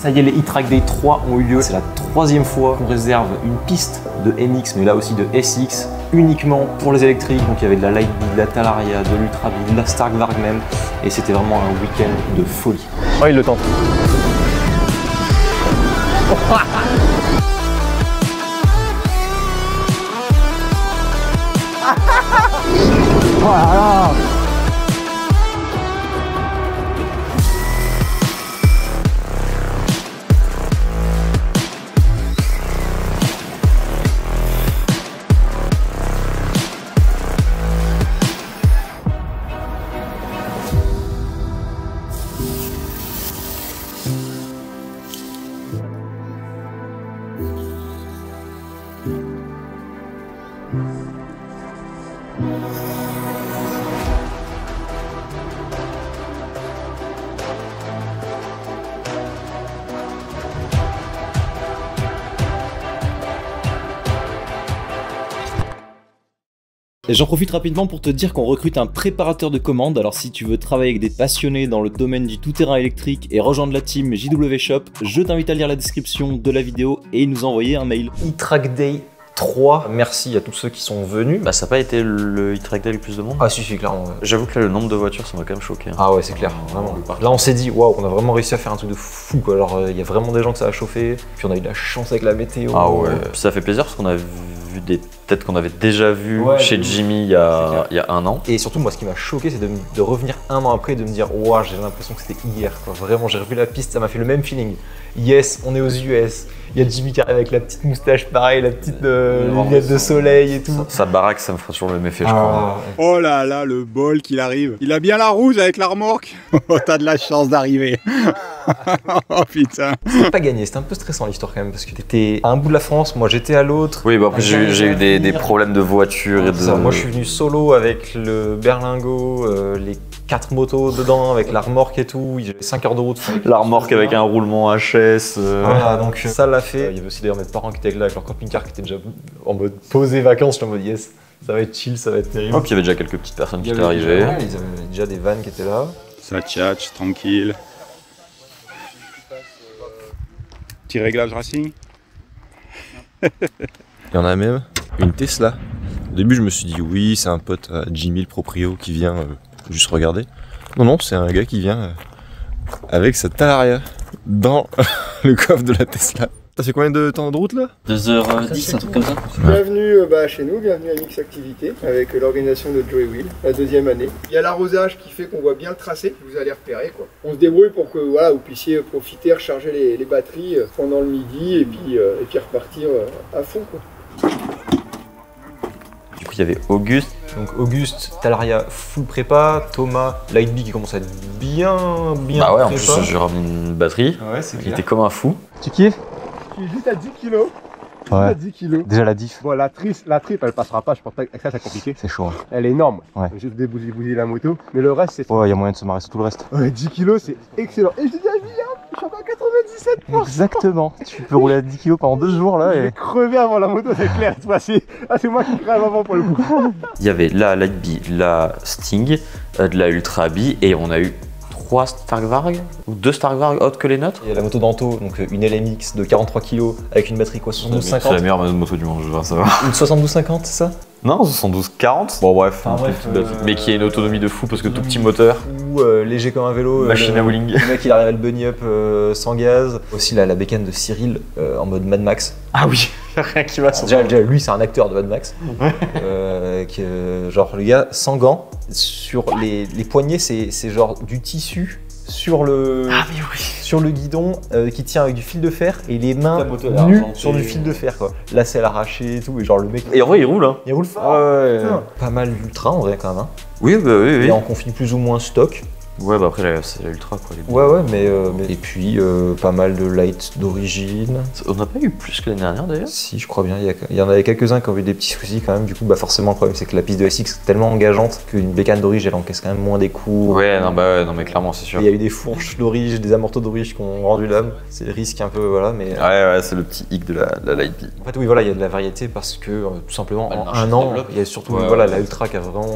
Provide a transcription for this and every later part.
Ça y est, les e-track Day 3 ont eu lieu. C'est la troisième fois qu'on réserve une piste de MX, mais là aussi de SX, uniquement pour les électriques. Donc il y avait de la Lightbee, de la Talaria, de l'Ultrabee, de la Starkvarg même. Et c'était vraiment un week-end de folie. Oh, il le tente. Oh là là. J'en profite rapidement pour te dire qu'on recrute un préparateur de commandes. Alors si tu veux travailler avec des passionnés dans le domaine du tout-terrain électrique et rejoindre la team JW Shop, je t'invite à lire la description de la vidéo et nous envoyer un mail. E-track Day 3, merci à tous ceux qui sont venus. Bah ça n'a pas été le e-track Day le plus de monde. Ah si, clairement. Ouais. J'avoue que là, le nombre de voitures, ça m'a quand même choqué. Hein. Ah ouais, c'est clair, vraiment. Là on s'est dit, waouh, on a vraiment réussi à faire un truc de fou quoi. Alors il y a vraiment des gens que ça a chauffé, puis on a eu de la chance avec la météo. Ah ouais, puis ça fait plaisir parce qu'on a vu des têtes qu'on avait déjà vues chez Jimmy il y a un an. Et surtout moi ce qui m'a choqué c'est de revenir un an après et de me dire, waouh, j'ai l'impression que c'était hier quoi. Vraiment j'ai revu la piste, ça m'a fait le même feeling. Yes, on est aux US. Il y a Jimmy qui arrive avec la petite moustache pareil, la petite lunettes de soleil et tout. Sa baraque, ça me fera toujours le même effet, je crois. Oh là là, le bol qu'il arrive. Il a bien la rouge avec la remorque. Oh, t'as de la chance d'arriver. Oh putain. C'était pas gagné, c'était un peu stressant l'histoire quand même parce que t'étais à un bout de la France, moi j'étais à l'autre. Oui, bah après j'ai eu des problèmes de voiture et de... Ça, moi je suis venu solo avec le berlingot, les 4 motos dedans avec la remorque et tout. J'avais 5 heures de route. La remorque avec un roulement HS. Voilà, donc ça l'a fait. Il y avait aussi d'ailleurs mes parents qui étaient là avec leur camping-car qui étaient déjà en mode posé vacances. J'étais en mode yes, ça va être chill, ça va être terrible. Oh, puis il y avait déjà quelques petites personnes qui étaient arrivées. Ils avaient déjà des vannes qui étaient là. Ça tchatche, tranquille. Petit réglage racing. Il y en a même une Tesla. Au début, je me suis dit oui, c'est un pote Jimmy le proprio qui vient juste regarder. Non, non, c'est un gars qui vient avec sa Talaria dans le coffre de la Tesla. Ça fait combien de temps de route là? 2h10, un truc comme ça. Bienvenue chez nous, bienvenue à Mix Activité avec l'organisation de Joey Wheel, la 2e année. Il y a l'arrosage qui fait qu'on voit bien le tracé, vous allez repérer quoi. On se débrouille pour que voilà, vous puissiez profiter, recharger les batteries pendant le midi et puis repartir à fond quoi. Du coup il y avait Auguste. Donc Auguste, Talaria full prépa, Thomas, Lightbee qui commence à être bien Bah ouais, en prépa. plus j'ai ramené une batterie. Ouais, c'est Il clair. était comme un fou. Tu kiffes? Je suis juste à 10 kilos. Ouais. À 10 kilos. Déjà la diff. Bon, la trip elle passera pas, je pense que ça c'est compliqué. C'est chaud. Elle est énorme. Ouais. Juste débousiller la moto. Mais le reste c'est... Ouais, il y a moyen de se marrer sur tout le reste. Ouais, 10 kilos c'est excellent. Et je dis à Julien, je suis encore à 97%. Exactement. Tu peux rouler à 10 kg pendant 2 jours là Je vais crever avant la moto, c'est clair. Cette fois-ci. Ah, c'est moi qui crève avant pour le coup. Il y avait la Lightbee, la Sting, de la Ultrabee et on a eu 3 Starkvarg ou 2 Starkvarg autres que les nôtres. Il y a la moto d'Anto, donc une LMX de 43 kg avec une batterie quoi, C'est la 72-50. meilleure moto du monde, je veux savoir. Une 72-50, c'est ça? Non, 72-40. Bon bref, Enfin, bref, petite batterie. Mais qui a une autonomie de fou parce que tout petit moteur. Ou léger comme un vélo. Machine à wheeling. Le mec il arrive à le bunny up sans gaz. Aussi la bécane de Cyril en mode Mad Max. Ah oui, rien qui va. Déjà, lui c'est un acteur de Mad Max. Genre le gars sans gants, sur les poignets c'est genre du tissu sur le, sur le guidon qui tient avec du fil de fer et les mains nues sur du fil de fer quoi. Là c'est l'arraché et tout et genre le mec... Et en vrai il roule hein. Il roule fort. Ouais. Pas mal d'ultra en vrai quand même hein. Oui bah oui. Et en config plus ou moins stock. Ouais bah après c'est la Ultra quoi. Ouais mais... Et puis pas mal de light d'origine. On n'a pas eu plus que l'année dernière d'ailleurs. Si je crois bien, il y en avait quelques-uns qui ont eu des petits soucis quand même. Du coup bah forcément le problème c'est que la piste de SX est tellement engageante qu'une bécane d'origine elle encaisse quand même moins des coups. Ouais non mais clairement c'est sûr. Il y a eu des fourches d'origine, des amortos d'origine qui ont rendu l'âme. C'est le risque un peu voilà mais... Ouais c'est le petit hic de la Lightbee. En fait oui voilà il y a de la variété parce que tout simplement en un an il y a surtout voilà la Ultra qui a vraiment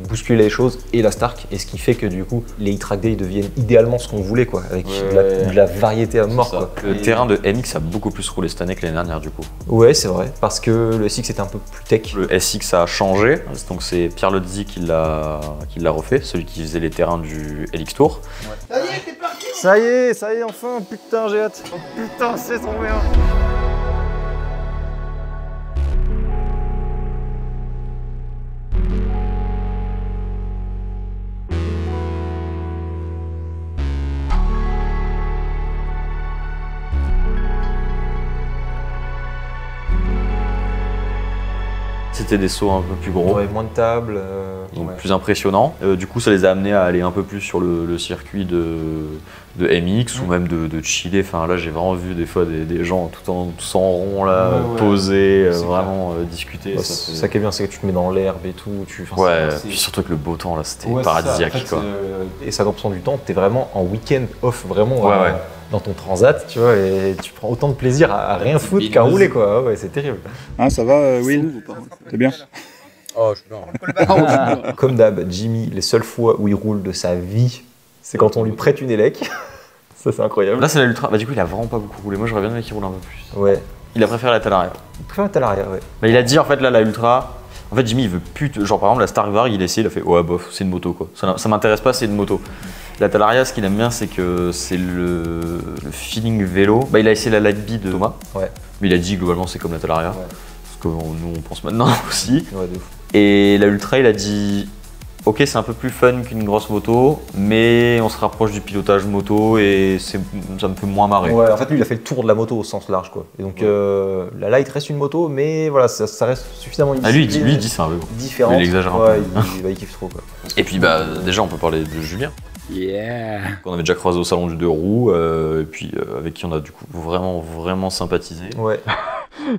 bousculé les choses et la Stark et ce qui fait que du coup les e-track day deviennent idéalement ce qu'on voulait, quoi, avec Ouais. de la variété à mort, Ça. quoi. Le terrain de MX a beaucoup plus roulé cette année que l'année dernière du coup. Ouais, c'est vrai, parce que le SX était un peu plus tech. Le SX a changé, donc c'est Pierre Lodzi qui l'a refait, celui qui faisait les terrains du LX Tour. Ça y est, t'es parti. Ça y est, enfin, putain, j'ai hâte. Oh, putain, c'est trop bien. C'était des sauts un peu plus gros. Ouais, moins de table. Donc ouais. plus impressionnant. Du coup, ça les a amenés à aller un peu plus sur le circuit de MX ou même de chiller. Enfin, là, j'ai vraiment vu des fois des gens tous en rond, là, Ouais. poser, C'est vraiment discuter. Ouais, ça fait- ça qui est bien, c'est que tu te mets dans l'herbe et tout. Ouais, puis surtout avec le beau temps, là, c'était Ouais, paradisiaque. c'est ça. Quoi. En fait, et 50% du temps, t'es vraiment en week-end off, vraiment Ouais, ouais. dans ton transat, tu vois, et tu prends autant de plaisir à rien foutre qu'à rouler, quoi. Ouais, c'est terrible. Hein, ça va, Will? C'est bien? Oh, je suis bien. Comme d'hab, Jimmy, les seules fois où il roule de sa vie, c'est quand on lui prête une élec. Ça, c'est incroyable. Là, c'est l'Ultra. Bah, du coup, il a vraiment pas beaucoup roulé. Moi, j'aurais bien aimé qu'il roule un peu plus. Ouais. Il a préféré la Talaria. Très à l'arrière, ouais. Bah, il a dit, en fait, là, la Ultra. En fait, Jimmy, il veut plus. Genre, par exemple, la Stark Varg, il a essayé, il a fait, ouais, bof, c'est une moto, quoi. Ça m'intéresse pas, c'est une moto. La Talaria, ce qu'il aime bien, c'est que c'est le feeling vélo. Bah, il a essayé la Lightbee de Thomas. Ouais. Mais il a dit, globalement, c'est comme la Talaria. Ouais. Parce que nous, on pense maintenant aussi. Ouais, de fou. Et la Ultra, il a dit, ok, c'est un peu plus fun qu'une grosse moto, mais on se rapproche du pilotage moto et ça me fait moins marrer. Ouais, en fait, lui, il a fait le tour de la moto au sens large, quoi. Et donc, la Light reste une moto, mais voilà, ça reste suffisamment une Ah, lui, il discipline dit c'est un vélo. différente. il exagère un Ouais, peu. il kiffe trop, quoi. Et puis bah déjà on peut parler de Julien, Yeah! qu'on avait déjà croisé au salon du deux roues, et puis avec qui on a du coup vraiment sympathisé. Ouais.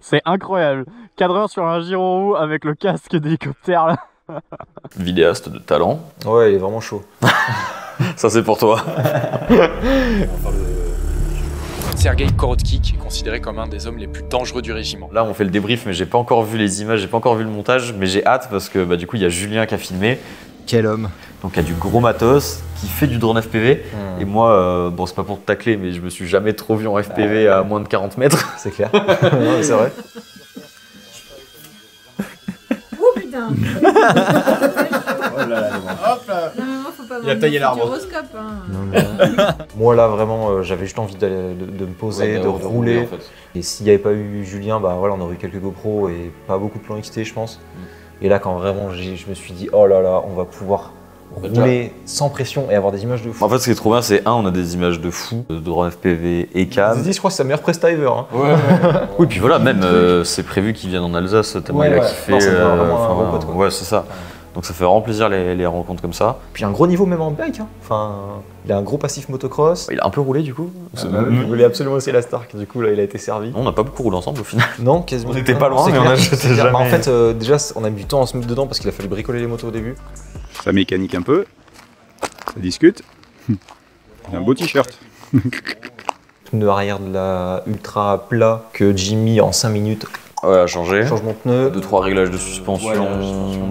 C'est incroyable. Cadreur sur un gyro avec le casque d'hélicoptère là. Vidéaste de talent, Ouais, il est vraiment chaud. ça c'est pour toi. Sergei Korotký, qui est considéré comme un des hommes les plus dangereux du régiment. Là on fait le débrief mais j'ai pas encore vu les images, j'ai pas encore vu le montage, mais j'ai hâte parce que bah, du coup il y a Julien qui a filmé, Quel homme. donc il y a du gros matos, qui fait du drone FPV. Et moi, bon c'est pas pour te tacler mais je me suis jamais trop vu en FPV à moins de 40 mètres. C'est clair. Non, mais c'est vrai. Oh putain. Hop là. Non mais moi faut pas Il a taillé l'arbre. gyroscope. Hein. Moi, là, vraiment, j'avais juste envie de me poser, de rouler. en fait. Et s'il n'y avait pas eu Julien, bah voilà, on aurait eu quelques GoPro et pas beaucoup de plans XT, je pense. Et là, quand vraiment je me suis dit, oh là là, on va pouvoir rouler sans pression et avoir des images de fou. En fait ce qui est trop bien c'est on a des images de fou, de drone FPV et cam. je crois que c'est sa meilleure presta ever. Hein. Oui, puis voilà, même c'est prévu qu'ils viennent en Alsace, tellement Ouais, il a ouais. kiffé. Non, c'est vraiment un bon pote, quoi. Ouais, c'est ça. Donc ça fait vraiment plaisir les rencontres comme ça. Puis un gros niveau même en bike. Hein. Enfin, il a un gros passif motocross. Il a un peu roulé du coup. Je voulais absolument essayer la Stark, du coup là il a été servi. On n'a pas beaucoup roulé ensemble au final. Non, quasiment. On était pas loin, C'est mais clair, on a jeté c'est clair. jamais. Bah, en fait, déjà, on a mis du temps à se mettre dedans parce qu'il a fallu bricoler les motos au début. Ça mécanique un peu. Ça discute. Un beau t-shirt. Pneu arrière de la Ultra plat que Jimmy en 5 minutes, Ouais, à changer. changement de pneu. 2-3 réglages de suspension,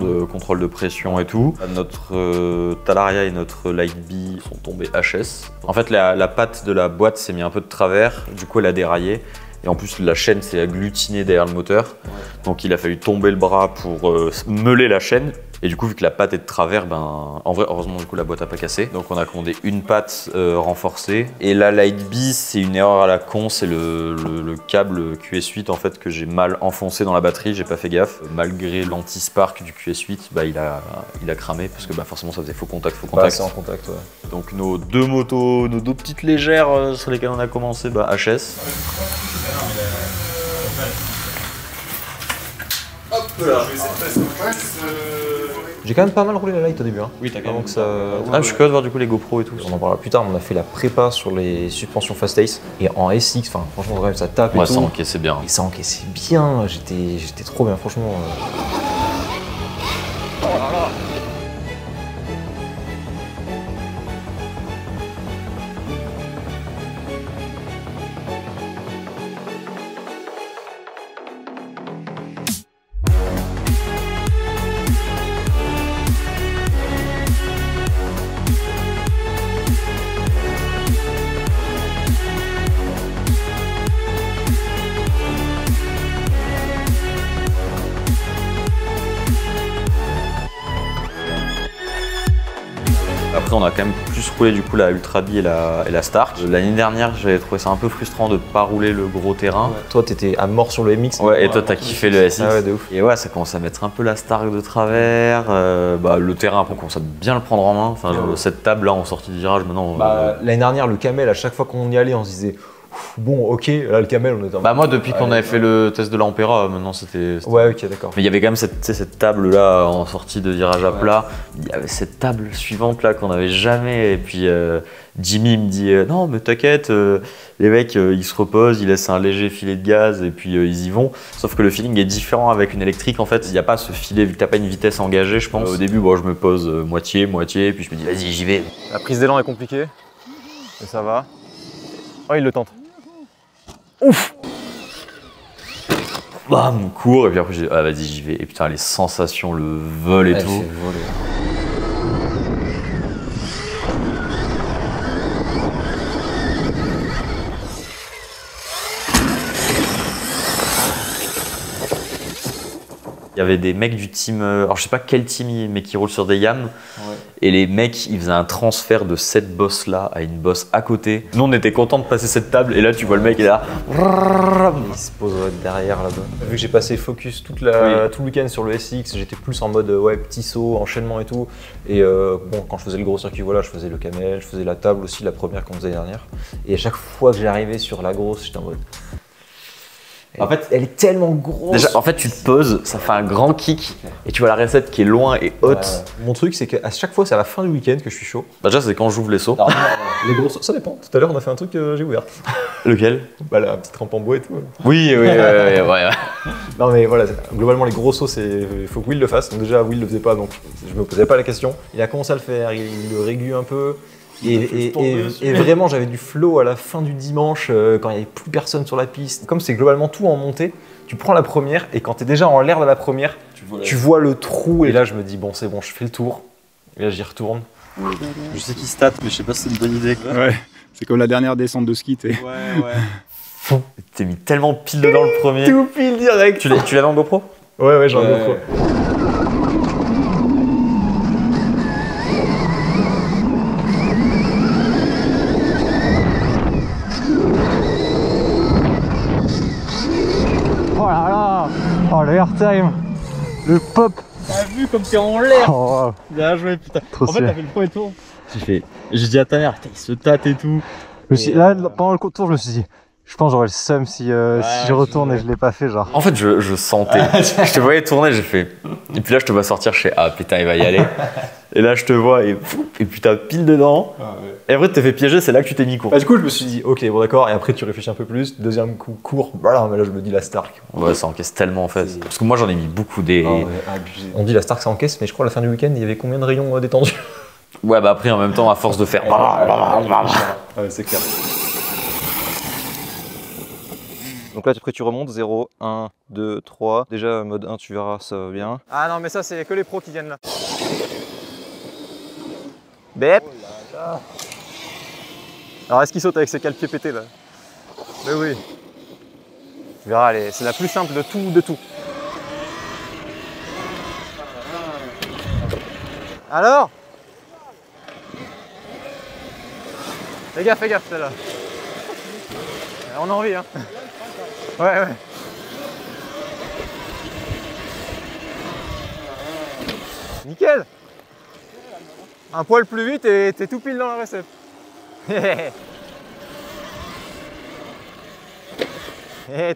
de contrôle de pression et tout. Notre Talaria et notre Lightbee sont tombés HS. En fait, la patte de la boîte s'est mis un peu de travers, du coup elle a déraillé. Et en plus, la chaîne s'est agglutinée derrière le moteur. Donc il a fallu tomber le bras pour meuler la chaîne. Et du coup, vu que la patte est de travers, ben, en vrai, heureusement, du coup, la boîte n'a pas cassé. Donc on a commandé une patte renforcée. Et la Lightbee, c'est une erreur à la con, c'est le câble QS8 en fait que j'ai mal enfoncé dans la batterie, j'ai pas fait gaffe. Malgré l'anti-spark du QS8, bah, il a cramé parce que bah, forcément ça faisait faux contact. Bah, c'est en contact, ouais. Donc nos deux motos, nos deux petites légères sur lesquelles on a commencé, bah, HS. J'ai quand même pas mal roulé la Light au début. Hein. Oui, t'as Avant que ça... Ah, je suis curieux de voir du coup les GoPro et tout. On en parlera plus tard, mais on a fait la prépa sur les suspensions Fast Ace. Et en SX, enfin, franchement, quand même, ça tape et Ouais, tout. ça encaissait bien. Et ça encaissait bien, j'étais trop bien, franchement. on a quand même plus roulé du coup la Ultra Bee et la Stark. L'année dernière, j'avais trouvé ça un peu frustrant de pas rouler le gros terrain. Ouais. Toi, t'étais à mort sur le MX. Ouais, et toi, t'as kiffé le SX. Ah ouais, de ouf. Et ouais, ça commence à mettre un peu la Stark de travers. Le terrain, après, on commence à bien le prendre en main. Enfin, cette table là en sortie de virage, maintenant. L'année dernière, le Camel, à chaque fois qu'on y allait, on se disait. Bon, ok, là le Camel, on était en moi, depuis qu'on avait fait le test de l'Ampera, maintenant c'était. Ouais, ok, d'accord. Mais il y avait quand même cette table là en sortie de virage à plat. Il y avait cette table suivante là qu'on n'avait jamais. Et puis Jimmy me dit non, mais t'inquiète, les mecs ils se reposent, ils laissent un léger filet de gaz et puis ils y vont. Sauf que le feeling est différent avec une électrique en fait. Il n'y a pas ce filet, vu que t'as pas une vitesse engagée, je pense. Au début, je me pose moitié, puis je me dis vas-y, j'y vais. La prise d'élan est compliquée, mais ça va. Oh, il le tente. Ouf! Bam, court, et puis après j'ai dit ah vas-y j'y vais. Et putain les sensations, le vol et tout. Il y avait des mecs du team, alors je sais pas quel team, mais qui roulent sur des yams. Ouais. Et les mecs, ils faisaient un transfert de cette bosse là à une bosse à côté. Nous, on était contents de passer cette table. Et là, tu vois le mec, il est là. Il se pose derrière là-bas. Vu que j'ai passé focus tout le week-end sur le SX, j'étais plus en mode petit saut, enchaînement et tout. Et quand je faisais le gros circuit, voilà, je faisais le Camel, je faisais la table aussi, la première qu'on faisait dernière. Et à chaque fois que j'arrivais sur la grosse, j'étais en mode. En fait, elle est tellement grosse. Déjà, en fait, tu te poses, ça fait un grand kick et tu vois la recette qui est loin et haute. Mon truc, c'est qu'à chaque fois, c'est à la fin du week-end que je suis chaud. Déjà, c'est quand j'ouvre les seaux. Alors, les gros sauts, ça dépend. Tout à l'heure, on a fait un truc que j'ai ouvert. Lequel? La petite rampe en bois et tout. Oui. Non, mais voilà, globalement, les gros sauts, il faut que Will le fasse. Donc, déjà, Will le faisait pas, donc je me posais pas la question. Il a commencé à le faire, il le régule un peu. Et vraiment, j'avais du flow à la fin du dimanche quand il n'y avait plus personne sur la piste. Comme c'est globalement tout en montée, tu prends la première et quand tu es déjà en l'air de la première, tu vois le trou. Et là, je me dis, bon, c'est bon, je fais le tour. Et là, j'y retourne. Je sais qu'il stat, mais je sais pas si c'est une bonne idée. Quoi. Ouais, c'est comme la dernière descente de ski, tu sais. Ouais. T'es mis tellement pile dedans le premier. Tout pile direct. Tu l'as dans le GoPro? Ouais, j'ai un GoPro. Oh là là! Oh le airtime! Le pop! T'as vu comme t'es en l'air! Oh, bien joué putain! Trop en fait, t'as fait le premier tour. J'ai dit à ta mère, il se tâte et tout. Là, pendant le tour, je me suis dit, je pense que j'aurais le seum si je retourne et je l'ai pas fait, genre. En fait, je sentais. Je te voyais tourner, j'ai fait. Et puis là, je te vois sortir, je fais ah putain, il va y aller. Et là, je te vois et puis t'as pile dedans. Et après, tu t'es fait piéger, c'est là que tu t'es mis court. Du coup, je me suis dit, ok, bon d'accord, et après tu réfléchis un peu plus, deuxième coup court, voilà, mais là je me dis la Stark. Ouais, ça encaisse tellement en fait. Parce que moi j'en ai mis beaucoup des. On dit la Stark ça encaisse, mais je crois à la fin du week-end, il y avait combien de rayons détendus? Ouais, bah après, en même temps, à force de faire. Ouais, c'est clair. Donc là, après tu remontes, 0, 1, 2, 3. Déjà, mode 1, tu verras, ça va bien. Ah non, mais ça, c'est que les pros qui viennent là. Bep. Alors, est-ce qu'il saute avec ses cales pieds pétés là? Mais oui. Tu verras, c'est la plus simple de tout. Alors? Fais gaffe celle-là. On a envie, hein. Ouais. Nickel. Un poil plus vite et t'es tout pile dans la recette.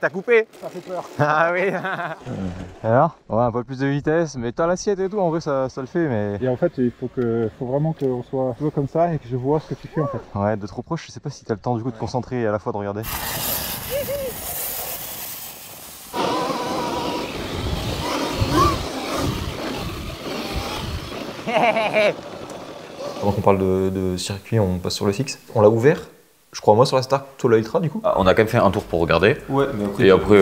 T'as coupé. Ça fait peur. Ah oui. Alors? Ouais, un peu plus de vitesse, mais t'as l'assiette et tout, en vrai ça le fait, mais... Et en fait, il faut vraiment qu'on soit comme ça et que je vois ce que tu fais en fait. Ouais, de trop proche, je sais pas si t'as le temps du coup de concentrer et à la fois de regarder. Avant qu'on parle de circuit, on passe sur le fixe. On l'a ouvert, je crois moi sur la Stark, toi la Ultra du coup. On a quand même fait un tour pour regarder. Ouais, mais après. Et après,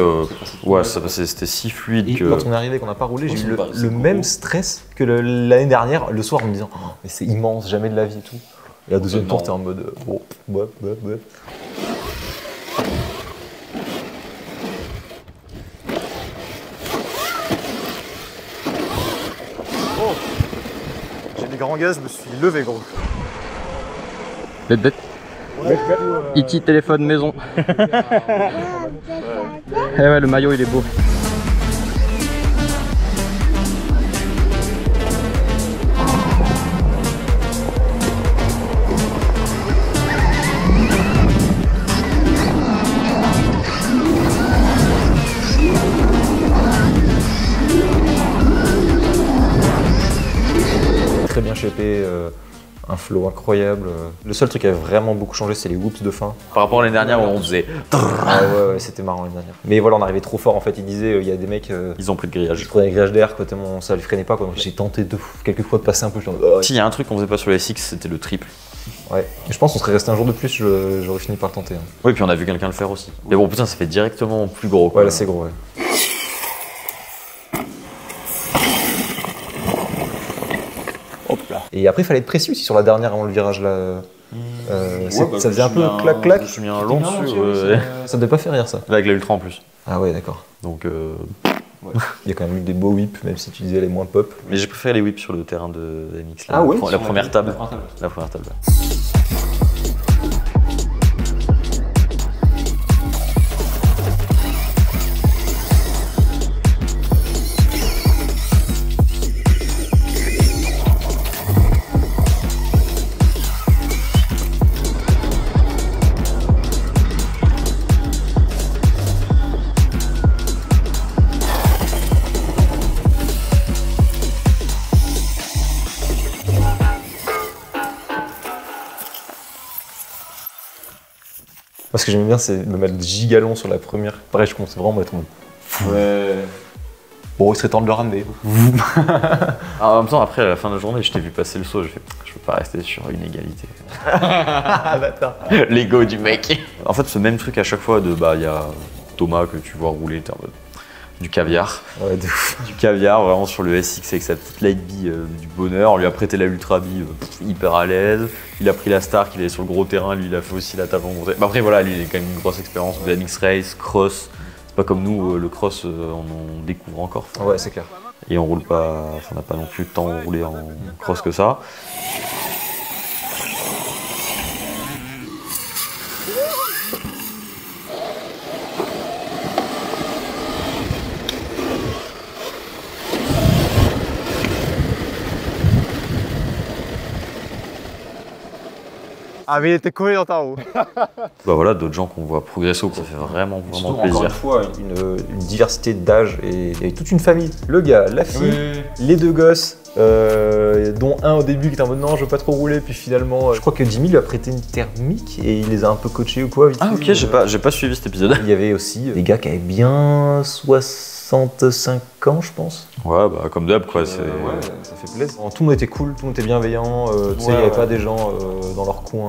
ouais, c'était si fluide que. Quand on est arrivé, qu'on n'a pas roulé, j'ai eu le même stress que l'année dernière, le soir en me disant oh, mais c'est immense, jamais de la vie et tout. Et la deuxième tour, t'es en mode bon, ouais. J'ai des grands gaz, je me suis levé gros. Bête. E.T. téléphone maison. Eh ouais, le maillot il est beau. Très bien shapé, un flow incroyable. Le seul truc qui a vraiment beaucoup changé, c'est les whoops de fin. Par rapport à l'année dernière où on faisait. Ah ouais, c'était marrant l'année dernière. Mais voilà, on arrivait trop fort en fait. Il disait, il y a des mecs. Ils ont pris le grillage. Ils prenaient le grillage d'air, tellement ça les freinait pas. Donc j'ai tenté quelques fois de passer un peu. Si, il y a un truc qu'on faisait pas sur les SX, c'était le triple. Ouais. Et je pense qu'on serait resté un jour de plus, j'aurais fini par le tenter. Hein. Oui, puis on a vu quelqu'un le faire aussi. Mais bon, putain, ça fait directement plus gros. Quoi. Ouais, là c'est gros, ouais. Hop là. Et après, il fallait être précis aussi sur la dernière avant le virage là. Ça faisait un peu clac-clac. Je me suis mis un long dessus. Ça devait pas faire rire ça. Avec la Ultra en plus. Ah ouais, d'accord. Donc. Ouais. Il y a quand même eu des beaux whips, même si tu disais les moins pop. Mais j'ai préféré les whips sur le terrain de MX. Ah ouais, la première table. La première table. Moi, ce que j'aimais bien, c'est me mettre gigalon sur la première. Pareil, je commençais vraiment à être en mode. Ouais. Bon, il serait temps de le ramener. En même temps, après, à la fin de la journée, je t'ai vu passer le saut. Je peux pas rester sur une égalité. L'ego du mec. En fait, ce même truc à chaque fois il y a Thomas que tu vois rouler, t'es en mode. Du caviar. Ouais, de ouf. Du caviar, vraiment sur le SX avec sa petite light bee du bonheur. On lui a prêté la Ultra bee hyper à l'aise. Il a pris la Stark, il est sur le gros terrain, lui il a fait aussi la table en montée. Bah après voilà, lui il a quand même une grosse expérience de MX Race, cross. C'est pas comme nous, le cross on en découvre encore. Ouais, c'est clair. Et on roule pas, on n'a pas non plus le temps de rouler en cross que ça. Ah mais il était collé dans ta roue. Bah voilà, d'autres gens qu'on voit progresser, ça fait vraiment plaisir. Encore une fois, une diversité d'âge et toute une famille. Le gars, la fille, les deux gosses, dont un au début qui était en mode non, je veux pas trop rouler, puis finalement, je crois que Jimmy lui a prêté une thermique et il les a un peu coachés ou quoi. Ah ok, j'ai pas suivi cet épisode. Il y avait aussi des gars qui avaient bien 65 ans, je pense. Ouais, bah comme d'hab quoi. Ouais, ça fait plaisir. Tout le monde était cool, tout le monde était bienveillant. Tu sais, il n'y avait pas des gens dans leur coin.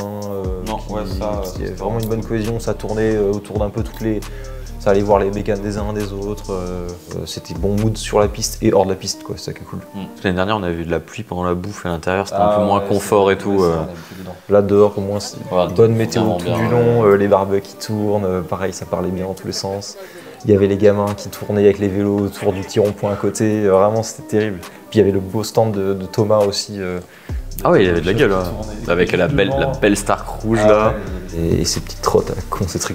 Il y avait vraiment une bonne cohésion, ça tournait autour d'un peu toutes les. Ça allait voir les bécanes des uns des autres. C'était bon mood sur la piste et hors de la piste, quoi. C'est ça qui est cool. L'année dernière, on avait eu de la pluie pendant la bouffe à l'intérieur, c'était un peu moins confort et tout. Là dehors, au moins, c'est bonne météo tout du long. Les barbecues qui tournent, pareil, ça parlait bien dans tous les sens. Il y avait les gamins qui tournaient avec les vélos autour du petit rond-point à côté. Vraiment, c'était terrible. Puis il y avait le beau stand de Thomas aussi. Ah ouais, il avait de la gueule, hein. Avec la belle Stark rouge là. Et ces petites trottes à la con, c'est très.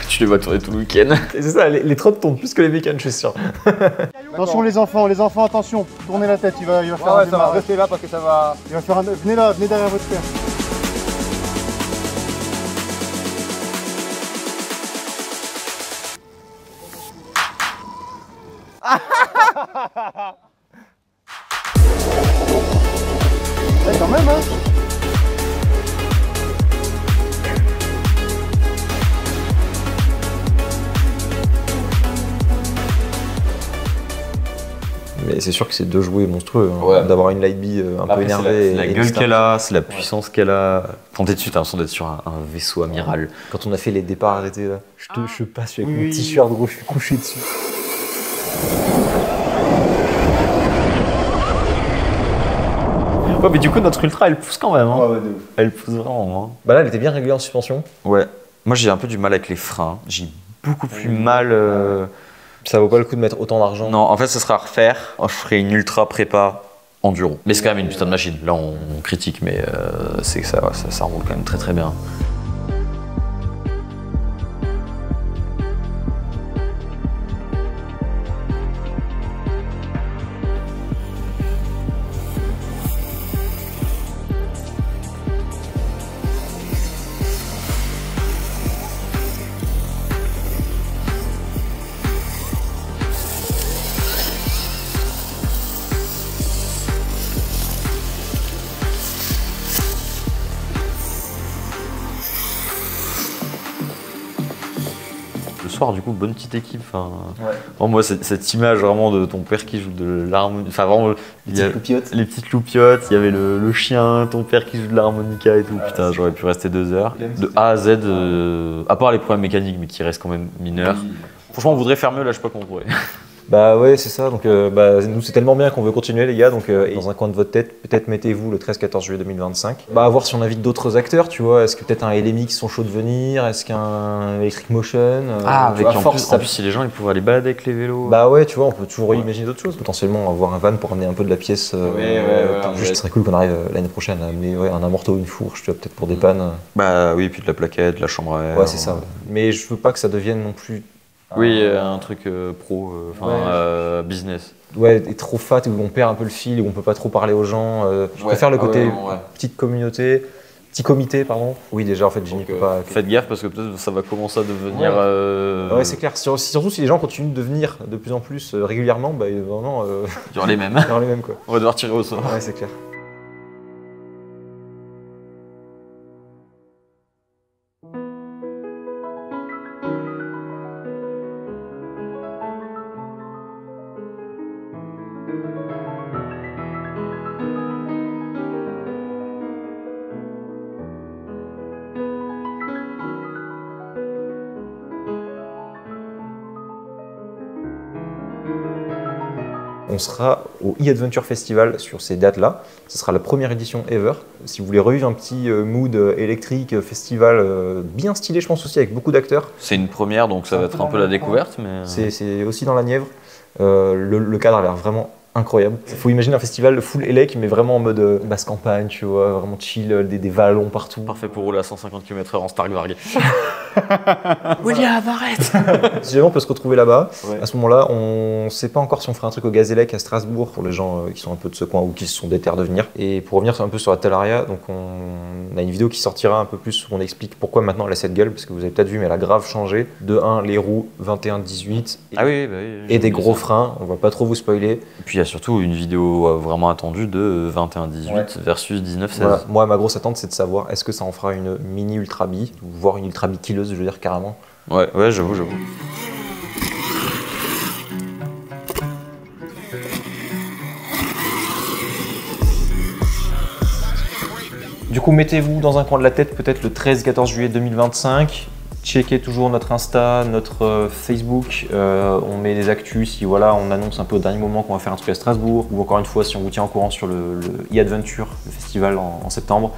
Tu les vois tourner tout le week-end. C'est ça, les trottes tournent plus que les bécanes, je suis sûr. Attention les enfants, attention, tournez la tête, il va faire un démarrage. Restez là parce que ça va. Il va faire un. Venez là, venez derrière votre père. Quand même, hein. Mais c'est sûr que c'est deux jouets monstrueux, hein, d'avoir une light bee un peu énervée. C'est la gueule qu'elle a, c'est la puissance qu'elle a. Quand t'es dessus, t'as l'impression d'être sur un vaisseau amiral. Quand on a fait les départs arrêtés là, je passe avec mon t-shirt gros, je suis couché dessus. Ouais, mais du coup, notre Ultra, elle pousse quand même. Hein. Ouais, elle pousse vraiment. Hein. Bah là, elle était bien réglée en suspension. Ouais. Moi, j'ai un peu du mal avec les freins. J'ai beaucoup plus mal. Ça vaut pas le coup de mettre autant d'argent. Non, en fait, ce sera à refaire. Je ferai une Ultra prépa enduro. Mais c'est quand même une putain de machine. Là, on critique, mais c'est que ça roule quand même très très bien. Du coup, bonne petite équipe. Enfin, vraiment, moi, cette image vraiment de ton père qui joue de l'harmonica. Enfin, vraiment, les petites loupiottes, il y avait le chien, ton père qui joue de l'harmonica et tout. Putain, j'aurais pu rester 2 heures. De A à Z, à part les problèmes mécaniques, mais qui restent quand même mineurs. Franchement, on voudrait faire mieux, là, je sais pas comment on pourrait. Bah ouais, c'est ça, donc nous c'est tellement bien qu'on veut continuer les gars, donc dans un coin de votre tête, peut-être mettez-vous le 13-14 juillet 2025. Bah à voir si on invite d'autres acteurs, tu vois, est-ce que peut-être un LMX sont chauds de venir, est-ce qu'un Electric Motion avec en plus, si les gens ils pouvaient aller balader avec les vélos. Bah ouais, tu vois, on peut toujours imaginer d'autres choses, potentiellement avoir un van pour amener un peu de la pièce. Juste, ce serait cool qu'on arrive l'année prochaine à amener un amorto, une fourche, tu vois, peut-être pour des pannes. Bah oui, puis de la plaquette, de la chambre à air. Ouais, c'est ça, mais je veux pas que ça devienne non plus... Oui, un truc pro, business. Ouais, et trop fat, où on perd un peu le fil, où on peut pas trop parler aux gens. Je préfère le côté petite communauté, petit comité, pardon. Oui, déjà, en fait, Jimmy peut pas... Faites gaffe, parce que peut-être ça va commencer à devenir... Ouais, c'est clair. Surtout si les gens continuent de venir de plus en plus régulièrement, bah vraiment... Il y aura les mêmes. Il y aura les mêmes, quoi. On va devoir tirer au sort. Ouais, c'est clair. On sera au e-Adventure Festival sur ces dates-là. Ce sera la première édition ever. Si vous voulez revivre un petit mood électrique, festival bien stylé, je pense aussi, avec beaucoup d'acteurs. C'est une première, donc ça va être un peu la découverte. Mais... C'est aussi dans la Nièvre. Le cadre a l'air vraiment incroyable. Il faut imaginer un festival full élec, mais vraiment en mode basse campagne, tu vois, vraiment chill, des vallons partout. Parfait pour rouler à 150 km/h en Stark Varg. William, arrête. Si jamais on peut se retrouver là-bas, à ce moment-là, on ne sait pas encore si on fera un truc au Gazélec à Strasbourg pour les gens qui sont un peu de ce coin ou qui se sont déter de venir. Et pour revenir un peu sur la Talaria, donc on a une vidéo qui sortira un peu plus où on explique pourquoi maintenant elle a cette gueule, parce que vous avez peut-être vu, mais elle a grave changé. De 1, les roues 21-18 et des gros freins, on va pas trop vous spoiler. Et puis il y a surtout une vidéo vraiment attendue de 21-18 versus 19-16. Voilà. Moi, ma grosse attente, c'est de savoir est-ce que ça en fera une mini Ultra B, voire une Ultra B killeuse, je veux dire carrément. Ouais, j'avoue. Du coup, mettez-vous dans un coin de la tête peut-être le 13-14 juillet 2025. Checkez toujours notre Insta, notre Facebook, on met des actus si voilà, on annonce un peu au dernier moment qu'on va faire un truc à Strasbourg, ou encore une fois si on vous tient au courant sur le e-Adventure, le festival en septembre,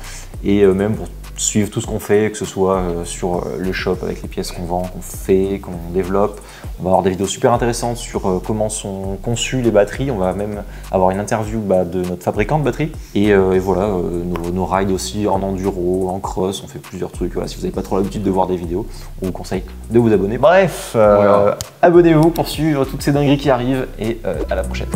et même pour suivre tout ce qu'on fait, que ce soit sur le shop avec les pièces qu'on vend, qu'on fait, qu'on développe. On va avoir des vidéos super intéressantes sur comment sont conçues les batteries, on va même avoir une interview de notre fabricant de batteries, et voilà, nos rides aussi en enduro, en cross, on fait plusieurs trucs. Voilà, si vous n'avez pas trop l'habitude de voir des vidéos, on vous conseille de vous abonner. Bref, abonnez-vous pour suivre toutes ces dingueries qui arrivent et à la prochaine.